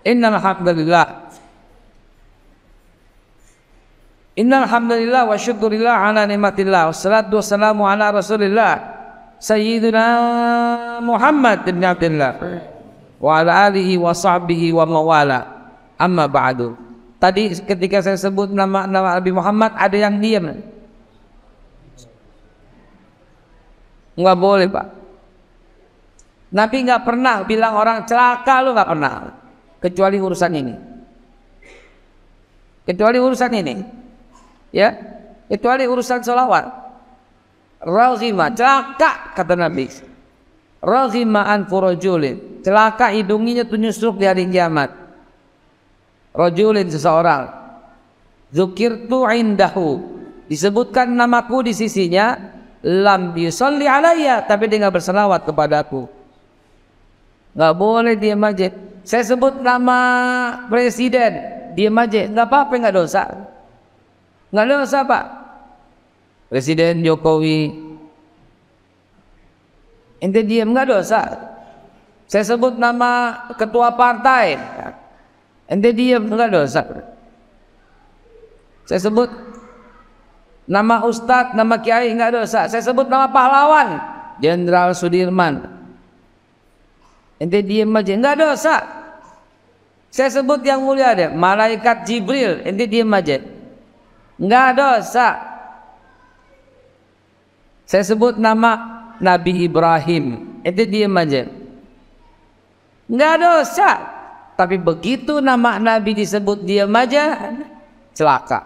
Innal hamdalillah wa syukurillah ala nikmatillah wassalatu wassalamu ala rasulillah sayyidina Muhammad bin Abdullah wa ala alihi wa sahbihi wa mawala. Amma ba'du. Tadi ketika saya sebut nama Nabi Muhammad ada yang diam. Enggak boleh, Pak. Nabi enggak pernah bilang orang celaka, lu enggak pernah. Kecuali urusan ini. Kecuali urusan ini. Ya, kecuali urusan sholawat. Raghima, celaka kata Nabi. Raghima an furujulin, celaka hidungnya tuh nyusruk di hari kiamat. Rajulin, seseorang. Dzukirtu indahu, disebutkan namaku di sisinya. Lam yusalli alayya, tapi dia enggak berselawat kepadaku. Enggak boleh diam aja. Saya sebut nama presiden, diam aja, enggak apa-apa, enggak dosa. Enggak dosa, Pak. Presiden Jokowi, ente diam, enggak dosa. Saya sebut nama ketua partai, ente diam, enggak dosa. Saya sebut nama ustadz, nama kiai, enggak dosa. Saya sebut nama pahlawan, Jenderal Sudirman, ente diam aja, enggak dosa. Saya sebut yang mulia deh, malaikat Jibril, ente diam aja, enggak dosa. Saya sebut nama Nabi Ibrahim, ente diam aja, enggak dosa. Tapi begitu nama Nabi disebut diam aja, celaka.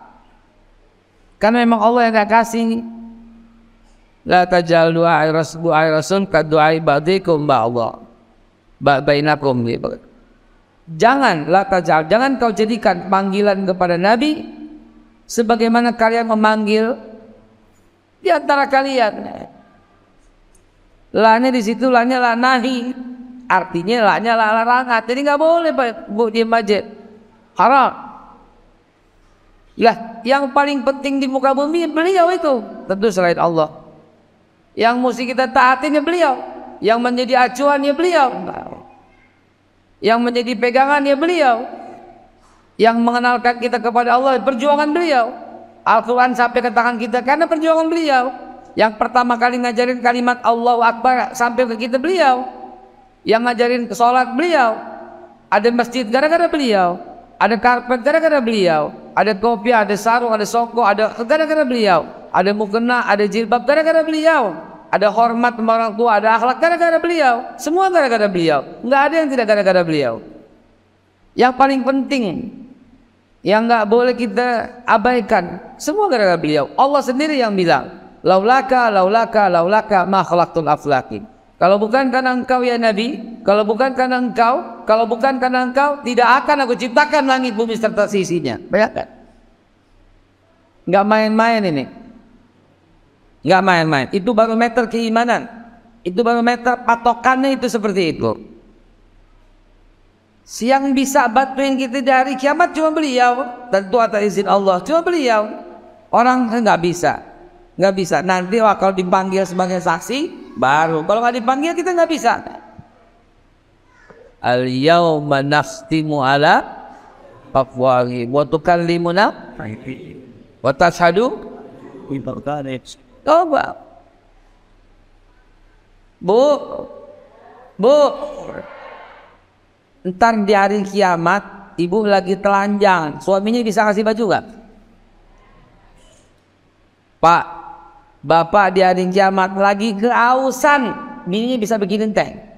Karena memang Allah yang gak kasih. La tajal du'a rasul ka du'a ba'dikum ba'dha bainakum. Jangan, la tajal, jangan kau jadikan panggilan kepada Nabi sebagaimana kalian memanggil di antara kalian. La-nya di situ, la-nya la nahi, artinya la-nya la larangan. Jadi nggak boleh, Bu, diam aja, haram. Ya, yang paling penting di muka bumi beliau itu, tentu selain Allah. Yang mesti kita taatin ya beliau, yang menjadi acuan ya beliau, yang menjadi pegangan ya beliau, yang mengenalkan kita kepada Allah, perjuangan beliau. Al-Quran sampai ke tangan kita karena perjuangan beliau. Yang pertama kali ngajarin kalimat Allahu Akbar sampai ke kita beliau. Yang ngajarin ke sholat beliau. Ada masjid gara-gara beliau. Ada karpet gara-gara beliau. Ada kopi, ada sarung, ada songkok, ada gara-gara beliau. Ada mukena, ada jilbab gara-gara beliau. Ada hormat sama orang tua, ada akhlak gara-gara beliau. Semua gara-gara beliau. Enggak ada yang tidak gara-gara beliau. Yang paling penting, yang enggak boleh kita abaikan, semua gara-gara beliau. Allah sendiri yang bilang, laulaka laulaka laulaka ma khalaqtul aflaki. Kalau bukan karena engkau ya Nabi, kalau bukan karena engkau, kalau bukan karena engkau, tidak akan aku ciptakan langit bumi serta sisinya. Bayangkan. Enggak main-main ini. Enggak main-main. Itu barometer keimanan. Itu barometer patokannya itu seperti itu. Yang bisa bantuin kita dari kiamat cuma beliau. Tentu atas izin Allah, cuma beliau. Orang enggak bisa. Enggak bisa. Nanti kalau dipanggil sebagai saksi baru. Kalau enggak dipanggil kita enggak bisa. Al-yawma nakhtimu ala afwahihim wa tukallimuna wa tashhadu. Coba, Bu, ntar di hari kiamat ibu lagi telanjang, suaminya bisa kasih baju gak? Pak, bapak di hari kiamat lagi kehausan, bininya bisa bikin teh.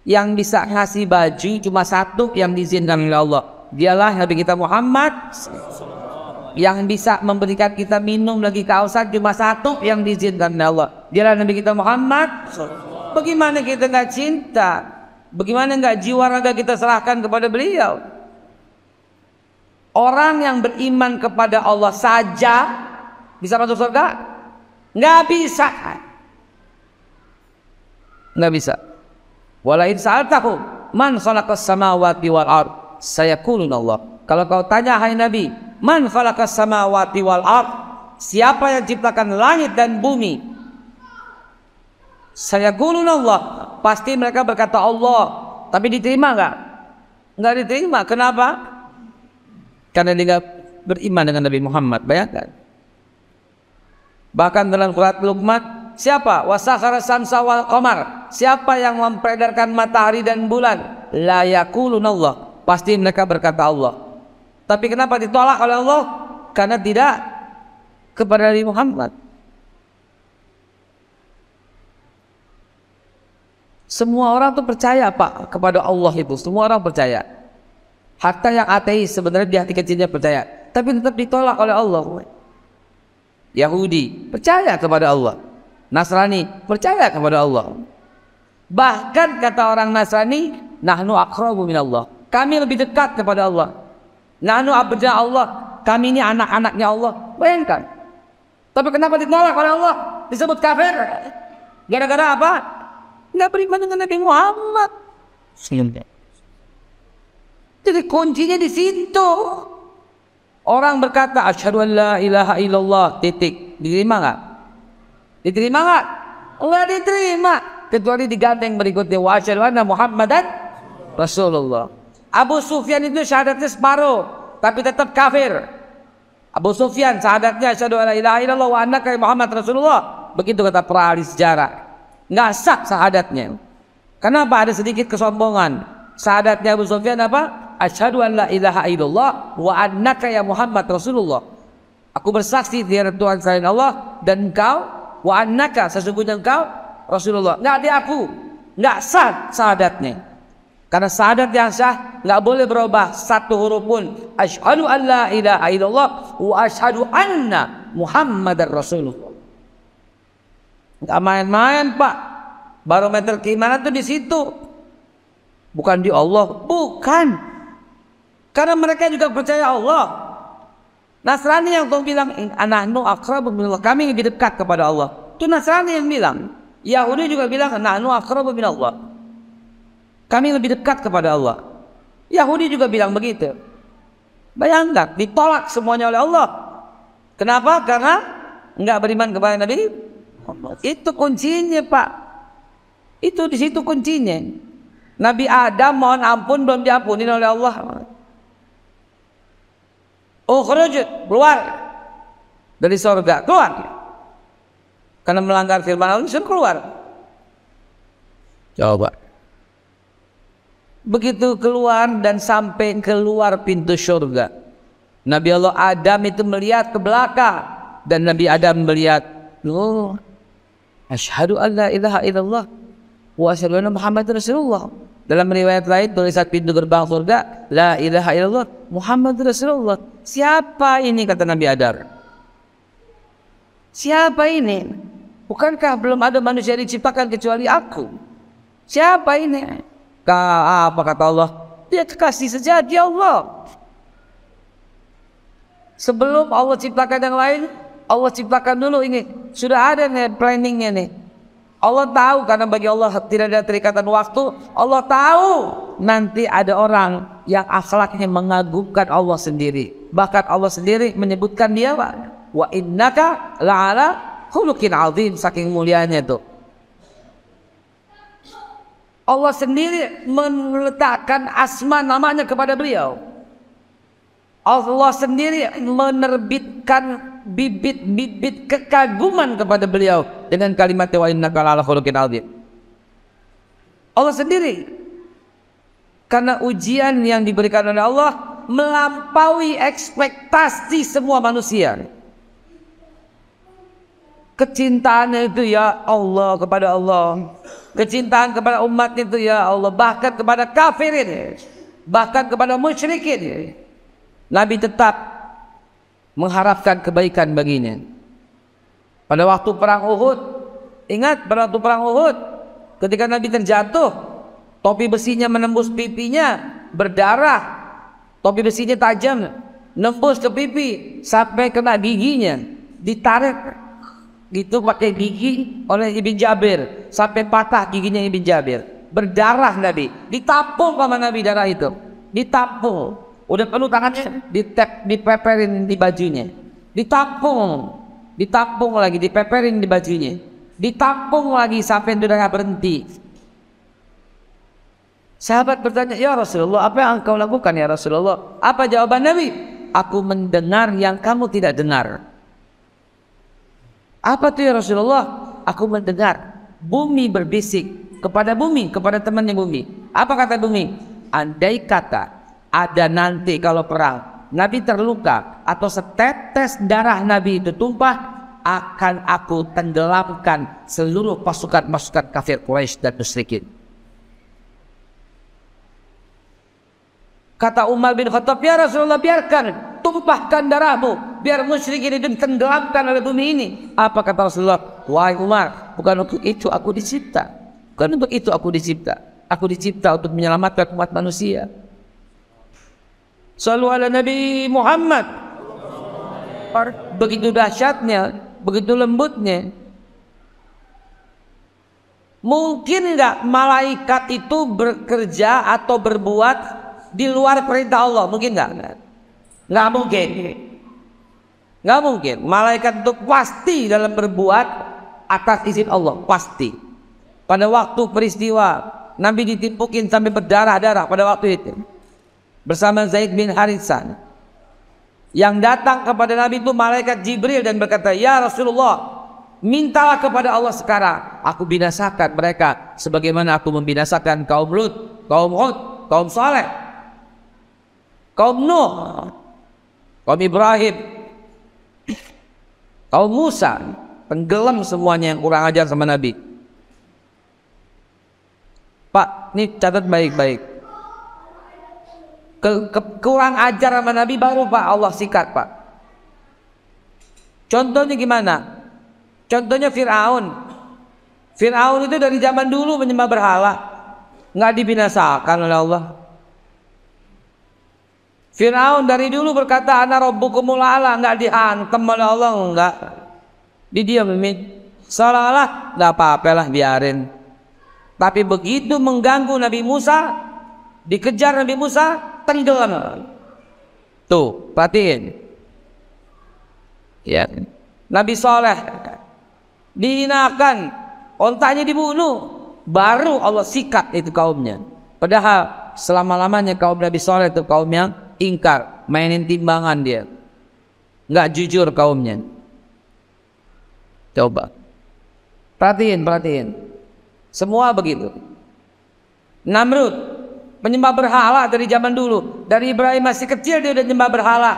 Yang bisa ngasih baju cuma satu yang diizinkan oleh Allah, dialah Nabi kita Muhammad. Yang bisa memberikan kita minum lagi kehausan cuma satu yang diizinkan oleh Allah, dialah Nabi kita Muhammad. Bagaimana kita nggak cinta? Bagaimana nggak jiwa raga kita serahkan kepada beliau? Orang yang beriman kepada Allah saja bisa masuk surga? Nggak bisa. Nggak bisa. Walain sa'altahu man khalaqas samawati wal ard sayaqulun Allah. Kalau kau tanya hai Nabi, man khalaqas samawati wal ard, siapa yang ciptakan langit dan bumi? Sayaqulun Allah, pasti mereka berkata Allah. Tapi diterima nggak? Nggak diterima. Kenapa? Karena dia beriman dengan Nabi Muhammad. Bayangkan. Bahkan dalam surat Luqman, siapa? Wasakhara samsa wal qamar, siapa yang memperedarkan matahari dan bulan? La yaqulun Allah, pasti mereka berkata Allah. Tapi kenapa ditolak oleh Allah? Karena tidak kepada Nabi Muhammad. Semua orang tuh percaya Pak kepada Allah itu. Semua orang percaya. Hatta yang ateis sebenarnya di hati kecilnya percaya, tapi tetap ditolak oleh Allah. Yahudi percaya kepada Allah, Nasrani percaya kepada Allah. Bahkan kata orang Nasrani, nahnu aqrabu minallah, kami lebih dekat kepada Allah. Nahnu abda Allah, kami ini anak-anaknya Allah. Bayangkan. Tapi kenapa ditolak oleh Allah? Disebut kafir. Gara-gara apa? Nggak beriman dengan Nabi Muhammad. Jadi kuncinya di situ. Orang berkata asyhadu an la ilaha illallah, titik. Diterima nggak? Diterima nggak? Nggak diterima. Kecuali digandeng berikutnya, wa asyhadu anna Muhammadan Rasulullah. Abu Sufyan itu syahadatnya separuh, tapi tetap kafir. Abu Sufyan syahadatnya asyhadu an la ilaha illallah wa annaka Muhammad Rasulullah. Begitu kata para ahli sejarah. Nggak sah syahadatnya. Kenapa? Ada sedikit kesombongan. Syahadatnya Abu Sufyan apa? Asyhadu an la ilaha illallah wa annaka ya Muhammad Rasulullah. Aku bersaksi tiada Tuhan selain Allah dan engkau wa annaka sesungguhnya engkau Rasulullah. Nggak diaku, nggak sah syahadatnya. Karena syahadat yang sah nggak boleh berubah satu huruf pun. Asyhadu an la ilaha illallah wa asyhadu anna Muhammadar Rasulullah. Nggak main-main Pak. Barometer keimanan itu di situ. Bukan di Allah, bukan. Karena mereka juga percaya Allah. Nasrani yang tuh bilang nahnu aqrabu minallah, kami lebih dekat kepada Allah. Itu Nasrani yang bilang. Yahudi juga bilang nahnu aqrabu minallah, kami lebih dekat kepada Allah. Yahudi juga bilang begitu. Bayangkan, ditolak semuanya oleh Allah. Kenapa? Karena enggak beriman kepada Nabi. Itu kuncinya Pak. Itu di situ kuncinya. Nabi Adam mohon ampun belum diampuni oleh Allah. Ukhruj, keluar dari surga, keluar. Karena melanggar firman Allah, disuruh keluar. Coba. Begitu keluar dan sampai keluar pintu surga, Nabi Allah Adam itu melihat ke belakang dan Nabi Adam melihat, oh, asyhadu an la ilaha illallah wa asyhadu anna Muhammadar Rasulullah. Dalam riwayat lain tulisan pintu gerbang surga, la ilaha illallah Muhammadur Rasulullah. Siapa ini kata Nabi Adam? Siapa ini? Bukankah belum ada manusia diciptakan kecuali aku? Siapa ini? Apa kata Allah? Dia kekasih sejati Allah. Sebelum Allah ciptakan yang lain, Allah ciptakan dulu ini. Sudah ada nih planningnya nih. Allah tahu, karena bagi Allah tidak ada terikatan waktu. Allah tahu nanti ada orang yang akhlaknya mengagumkan Allah sendiri. Bahkan Allah sendiri menyebutkan dia, wa innaka la'ala khuluqin azim, saking mulianya itu. Allah sendiri meletakkan asma namanya kepada beliau. Allah sendiri menerbitkan bibit-bibit kekaguman kepada beliau dengan kalimat wa innaka la'ala khuluqin azim. Allah sendiri, karena ujian yang diberikan oleh Allah melampaui ekspektasi semua manusia. Kecintaan itu ya Allah kepada Allah, kecintaan kepada umat itu ya Allah, bahkan kepada kafirin, bahkan kepada musyrikin, Nabi tetap mengharapkan kebaikan baginya. Pada waktu perang Uhud, ingat pada waktu perang Uhud, ketika Nabi terjatuh, topi besinya menembus pipinya, berdarah, topi besinya tajam, nembus ke pipi sampai kena giginya, ditarik gitu pakai gigi oleh Ibn Jabir sampai patah giginya Ibn Jabir, berdarah Nabi, ditampung sama Nabi darah itu, ditampung. Udah penuh tangannya, dipeperin di bajunya, ditampung ditampung lagi, dipeperin di bajunya, ditampung lagi sampai sudah nggak berhenti. Sahabat bertanya, ya Rasulullah, apa yang engkau lakukan ya Rasulullah? Apa jawaban Nabi? Aku mendengar yang kamu tidak dengar. Apa tuh ya Rasulullah? Aku mendengar bumi berbisik kepada bumi, kepada temannya bumi. Apa kata bumi? Andai kata ada nanti kalau perang, Nabi terluka atau setetes darah Nabi itu tumpah, akan aku tenggelamkan seluruh pasukan-pasukan kafir Quraisy dan musyrikin. Kata Umar bin Khattab, ya Rasulullah, biarkan, tumpahkan darahmu, biar musyrik ini ditenggelamkan oleh bumi ini. Apa kata Rasulullah? Wahai Umar, bukan untuk itu aku dicipta. Bukan untuk itu aku dicipta. Aku dicipta untuk menyelamatkan umat manusia. Shallu ala Nabi Muhammad. Begitu dahsyatnya, begitu lembutnya. Mungkin enggak malaikat itu bekerja atau berbuat di luar perintah Allah? Mungkin enggak? Enggak mungkin. Enggak mungkin. Malaikat itu pasti dalam berbuat atas izin Allah, pasti. Pada waktu peristiwa Nabi ditimpukin sampai berdarah-darah pada waktu itu, bersama Zaid bin Harithah, yang datang kepada Nabi itu malaikat Jibril dan berkata, ya Rasulullah, mintalah kepada Allah sekarang, aku binasakan mereka sebagaimana aku membinasakan kaum Lut, kaum Hud, kaum Saleh, kaum Nuh, kaum Ibrahim, kaum Musa. Tenggelam semuanya yang kurang ajar sama Nabi. Pak, ini catat baik-baik. Kurang ajar sama Nabi baru Pak Allah sikat Pak. Contohnya gimana? Contohnya Fir'aun. Fir'aun itu dari zaman dulu menyembah berhala, nggak dibinasakan oleh Allah. Fir'aun dari dulu berkata ana rabbukumul a'la, nggak dihantam oleh Allah, enggak. Didiamin, seolah-olah nggak apa-apa lah, biarin. Tapi begitu mengganggu Nabi Musa, dikejar Nabi Musa, tenggelam. Tuh, perhatiin. Ya, Nabi Saleh dihinakan, ontanya dibunuh, baru Allah sikat itu kaumnya. Padahal selama-lamanya kaum Nabi Saleh itu kaum yang ingkar, mainin timbangan dia, nggak jujur kaumnya. Coba perhatiin, semua begitu. Namrud penyembah berhala dari zaman dulu, dari Ibrahim masih kecil dia udah nyembah berhala.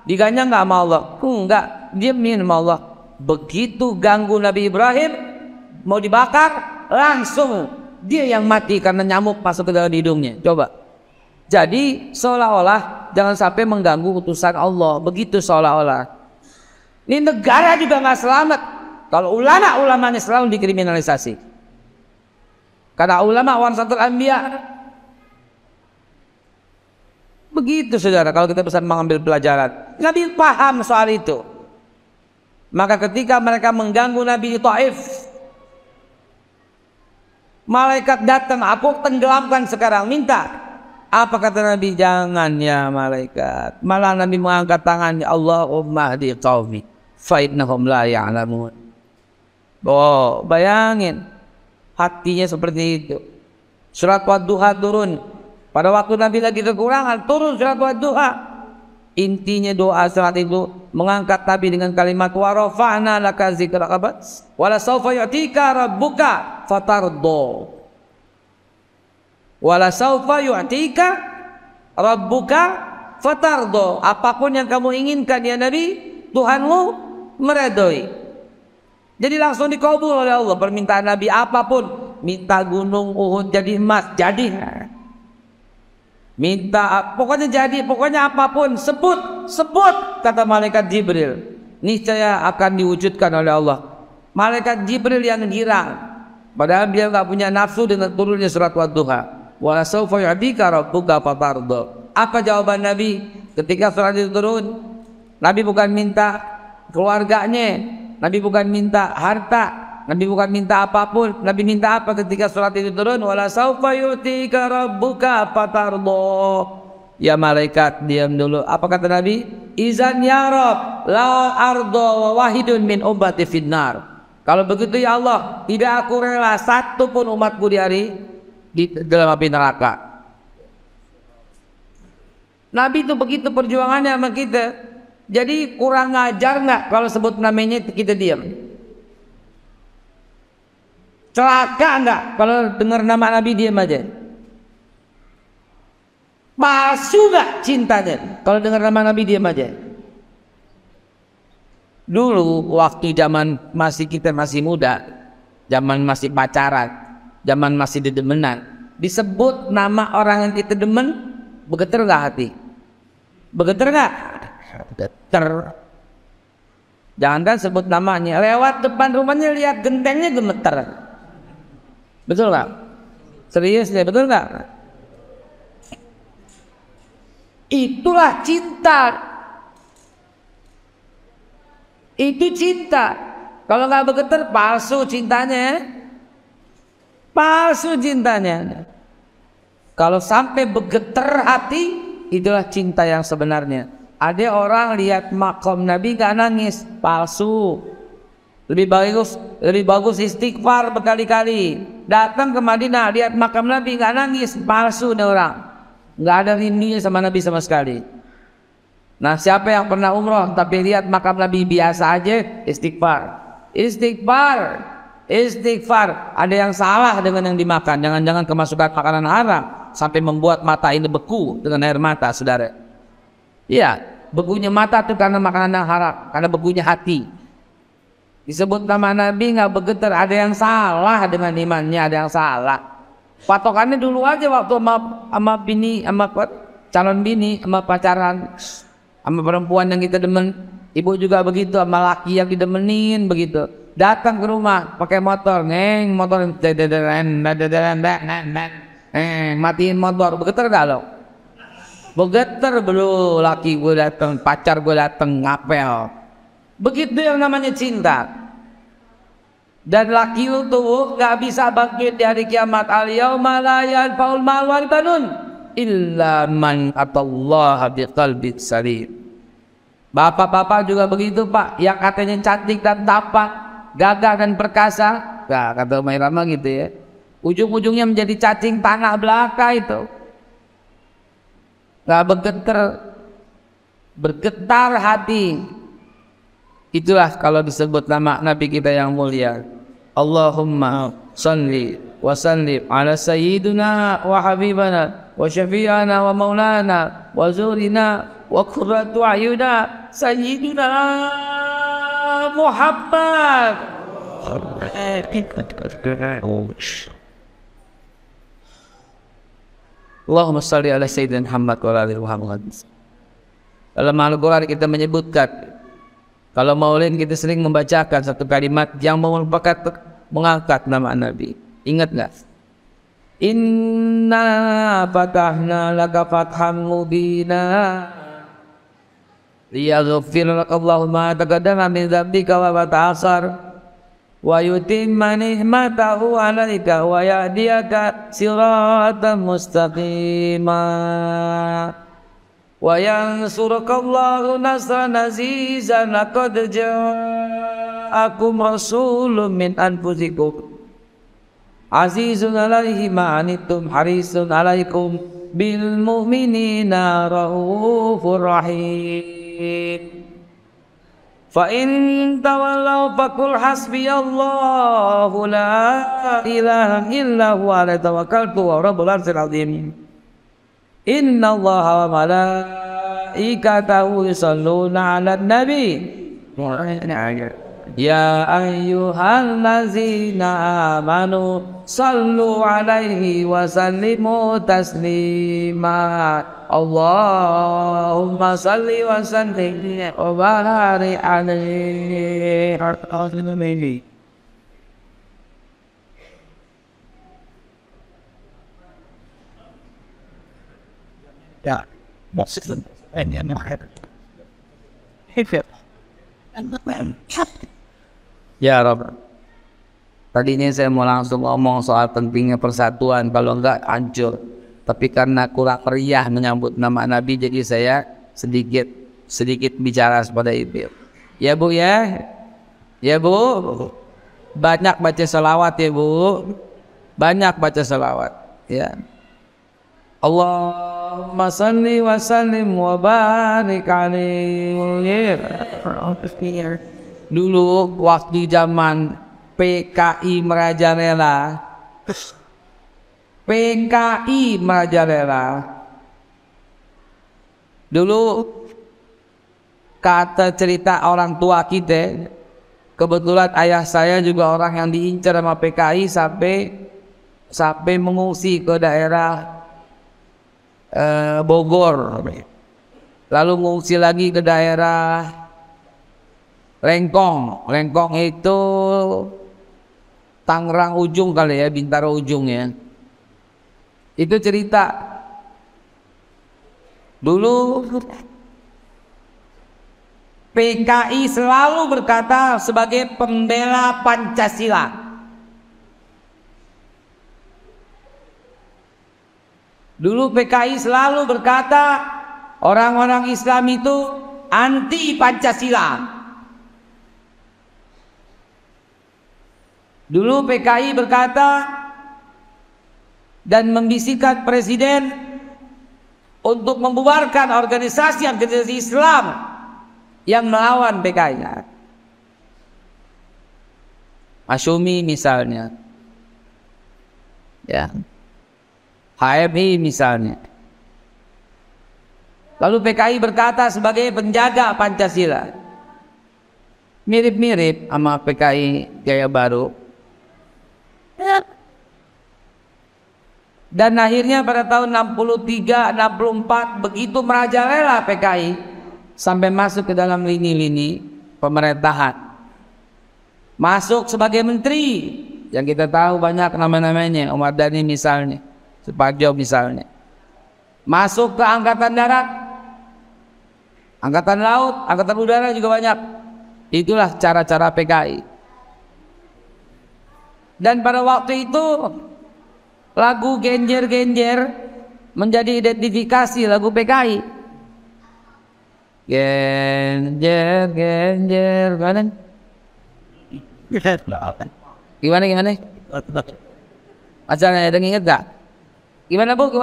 Diganyang nggak sama Allah? Enggak, diemin sama Allah. Begitu ganggu Nabi Ibrahim mau dibakar, langsung dia yang mati karena nyamuk masuk ke dalam hidungnya. Coba. Jadi seolah-olah jangan sampai mengganggu utusan Allah, begitu seolah-olah. Ini negara juga nggak selamat kalau ulama-ulamanya selalu dikriminalisasi. Karena ulama warasatul anbiya. Begitu saudara, kalau kita bisa mengambil pelajaran. Nabi paham soal itu. Maka ketika mereka mengganggu Nabi di Taif, malaikat datang, aku tenggelamkan sekarang, minta. Apa kata Nabi? Jangan ya malaikat. Malah Nabi mengangkat tangan, Allahumma hdi qaumi fa innahum la ya'lamun. Oh, bayangin hatinya seperti itu. Surat Wadduha turun pada waktu Nabi lagi kekurangan, turun surat Wadduha. Intinya doa surat itu mengangkat Nabi dengan kalimat wa rafa'na laka zikraka wa la sawfa yu'tika rabbuka fatardo. Wa la sawfa yu'tika rabbuka fatardo. Apapun yang kamu inginkan ya Nabi, Tuhanmu meredoi. Jadi langsung dikabul oleh Allah permintaan Nabi apapun. Minta gunung Uhud jadi emas, jadi. Minta pokoknya jadi, pokoknya apapun, sebut kata malaikat Jibril, niscaya akan diwujudkan oleh Allah. Malaikat Jibril yang girang, padahal dia nggak punya nafsu dengan turunnya surat Wadduha. Wala sawfa yu'tika rabbuka fatardo. Apa jawaban Nabi ketika surat itu turun? Nabi bukan minta keluarganya, Nabi bukan minta harta, Nabi bukan minta apapun. Nabi minta apa ketika surat itu turun? Wala sawfa yu'tika rabbuka fatardo. Ya malaikat, diam dulu. Apa kata Nabi? Izan ya Rabb, la ardo wa wahidun min ummati finnar. Kalau begitu ya Allah, tidak aku rela satu pun umatku di dalam api neraka. Nabi itu begitu perjuangannya sama kita. Jadi kurang ngajar nggak kalau sebut namanya kita diam? Celaka nggak kalau dengar nama Nabi diam aja? Palsu gak cintanya kalau dengar nama Nabi diam aja? Dulu waktu zaman kita masih muda, zaman masih pacaran, zaman masih dedemenan, disebut nama orang yang kita demen, bergetar gak hati? Bergetar gak? Bergetar. Jangan kan sebut namanya, lewat depan rumahnya lihat gentengnya gemeter. Betul gak? Serius ya, betul gak? Itulah cinta. Itu cinta. Kalau nggak bergetar, palsu cintanya. Palsu cintanya. Kalau sampai bergetar hati, itulah cinta yang sebenarnya. Ada orang lihat makom Nabi nggak nangis, palsu. Lebih bagus istighfar berkali-kali. Datang ke Madinah lihat makam Nabi nggak nangis, palsu nih orang. Nggak ada rindunya sama Nabi sama sekali. Nah, siapa yang pernah umroh tapi lihat makam Nabi biasa aja, istighfar. Istighfar. Ada yang salah dengan yang dimakan. Jangan-jangan kemasukan makanan haram sampai membuat mata ini beku dengan air mata, saudara. Iya, bekunya mata itu karena makanan yang haram, karena bekunya hati. Disebut nama Nabi nggak bergetar, ada yang salah dengan imannya, ada yang salah. Patokannya dulu aja waktu sama bini, sama calon bini, sama pacaran, sama perempuan yang kita demen. Ibu juga begitu, sama laki yang didemenin begitu. Datang ke rumah pakai motor, motor matiin motor, bergetar gak lo? Bergetar bro, laki gue datang, pacar gue datang, ngapel. Begitu yang namanya cinta. Dan laki lu tuh gak bisa bangkit di hari kiamat. Al-yawma la yanfa'ul mal wal banun illa man atallaha biqalbin salim. Bapak-bapak juga begitu pak, yang katanya cantik dan tampan, gagah dan perkasa. Nah, kata Umay Rama gitu ya, ujung-ujungnya menjadi cacing tanah belaka itu. Gak bergetar hati. Itulah kalau disebut nama Nabi kita yang mulia. Allahumma salli wa sallim ala sayyidina wa habibana wa syafi'ana wa maulana wa zurina wa qurratu ayuna sayyidina Muhammad. Allahumma salli ala sayyidina Muhammad wa ala ali Muhammad. Dalam Al-Quran kita menyebutkan, kalau maulid kita sering membacakan satu kalimat yang mengangkat nama Nabi. Ingat nggak? Inna fatahna laka fatham mubina liyaghfir laka Allahu ma taqaddama min dzambika wa ma ta'akhkhar wa yutimma ni'matahu 'alaika wa yahdiyaka siratan mustaqima wa yansurukallahu nasran azizan laqad ja'akum rasulun min anfusikum azizun alaihi ma anittum harisun alaikum bil mu'minina raufur rahim fa in tawallaw faqul hasbiyallahu la ilaha illa huwa alaihi tawakkaltu wa rabbul arsyil azim. Inna Allaha wa malaikatahu yusalluna 'alan nabi ya ayyuhallazina amanu sallu 'alaihi wa sallimu taslima. Allahumma salli wa sallim wa barik 'alaihi. Ya, ya Rob, tadinya saya mau langsung ngomong soal pentingnya persatuan, kalau enggak hancur. tapi karena kurang meriah menyambut nama Nabi, jadi saya sedikit bicara pada itu. Ya Bu ya, ya Bu, banyak baca salawat ya Bu, banyak baca salawat ya. Allahumma salli wa sallim wa barik alaihi. Dulu waktu zaman PKI merajalela, PKI merajalela, dulu kata cerita orang tua kita, kebetulan ayah saya juga orang yang diincar sama PKI sampai mengungsi ke daerah Bogor, lalu mengungsi lagi ke daerah Lengkong. Lengkong itu Tangerang ujung kali ya, Bintaro ujung ya. Itu cerita dulu PKI selalu berkata sebagai pembela Pancasila. Dulu PKI selalu berkata orang-orang Islam itu anti Pancasila. Dulu PKI berkata dan membisikkan presiden untuk membubarkan organisasi Islam yang melawan PKI. Masyumi misalnya, ya, HMI misalnya. Lalu PKI berkata sebagai penjaga Pancasila. Mirip-mirip sama PKI gaya baru. Dan akhirnya pada tahun 63, 64 begitu merajalela PKI sampai masuk ke dalam lini-lini pemerintahan. Masuk sebagai menteri yang kita tahu banyak nama-namanya, Umar Dhani misalnya, Suparjo misalnya. Masuk ke angkatan darat, angkatan laut, angkatan udara juga banyak. Itulah cara-cara PKI. Dan pada waktu itu lagu Genjer-Genjer menjadi identifikasi lagu PKI. Genjer, genjer, gimana? Gimana? Acaranya ada inget gak? Gimana Bu?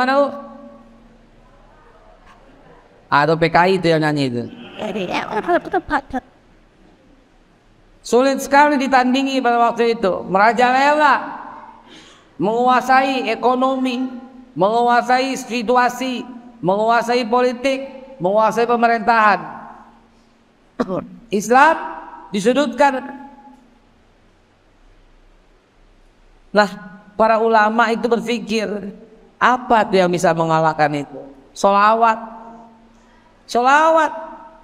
Atau PKI itu yang nyanyi itu? Sulit sekali ditandingi pada waktu itu. Merajalela, menguasai ekonomi, menguasai situasi, menguasai politik, menguasai pemerintahan. Islam disudutkan. Nah, para ulama itu berpikir, apa tuh yang bisa mengalahkan itu? Sholawat.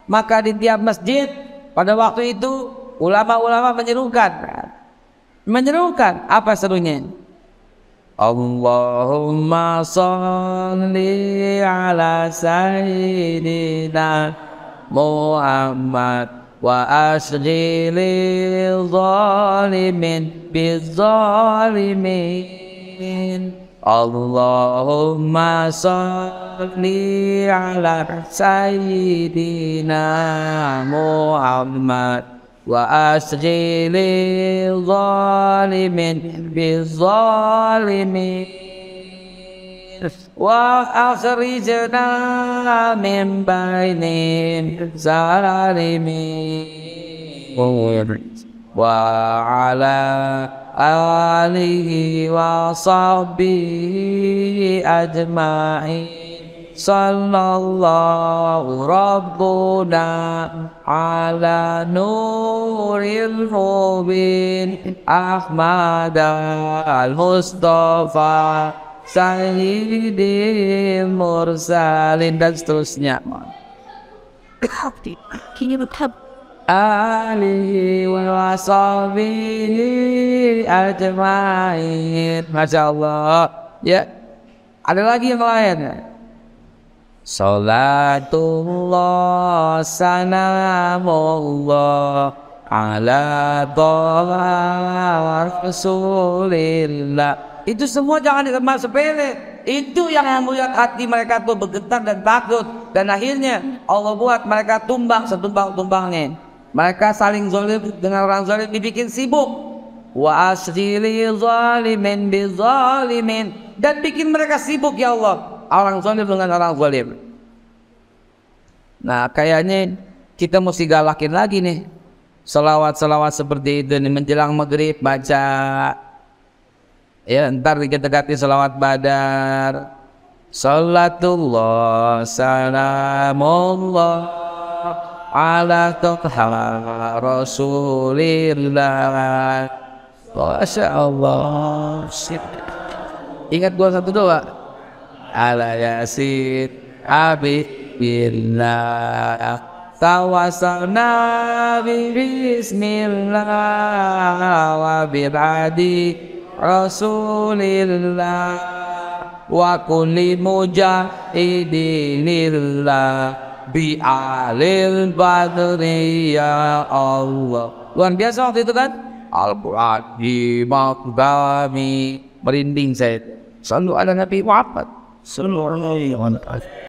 Maka di tiap masjid pada waktu itu ulama-ulama menyerukan apa serunya? Allahumma sholli ala sayyidina Muhammad wa asghilil zalimin bizzalimin. Allahumma sholli ala sayyidina Muhammad wa asghilil zalimin bizzalimin wa akhrijna min bainin zalimin wa ala alihi wa sahbihi ajma'in. Sallallahu rabbuna ala nuril mubin Ahmad al-Mustafa sayyidil mursalin, dan seterusnya. Alihi wa sahbihi ajma'in. Masya Allah. Ya, ada lagi yang lain. Salatullah sanamullah ala Rasulillah. Itu semua jangan dianggap sepele. Itu yang membuat hati mereka tuh bergetar dan takut, dan akhirnya Allah buat mereka tumbang setumbang-tumbangnya. Mereka saling zalim dengan orang zalim, dibikin sibuk. Wa asrili zalimin bizalimin, dan bikin mereka sibuk ya Allah, orang zalim dengan orang zalim. Nah, kayaknya kita mesti galakin lagi nih selawat-selawat seperti itu nih, menjelang maghrib baca. Ya, ntar dikendekati selawat badar. Salatullah salamullah ala toha Rasulillah. Masya Allah. Ingat gua satu doa. Ala yasin abibillah tawassalna bismillah wa bibadi Rasulillah wa kulli mujahidinillah bi alil badri ya Allah. Luar biasa waktu itu kan, Al-Quran di makdami, merinding saya. Selalu ada Nabi Muhammad sallallahu alaihi wasallam.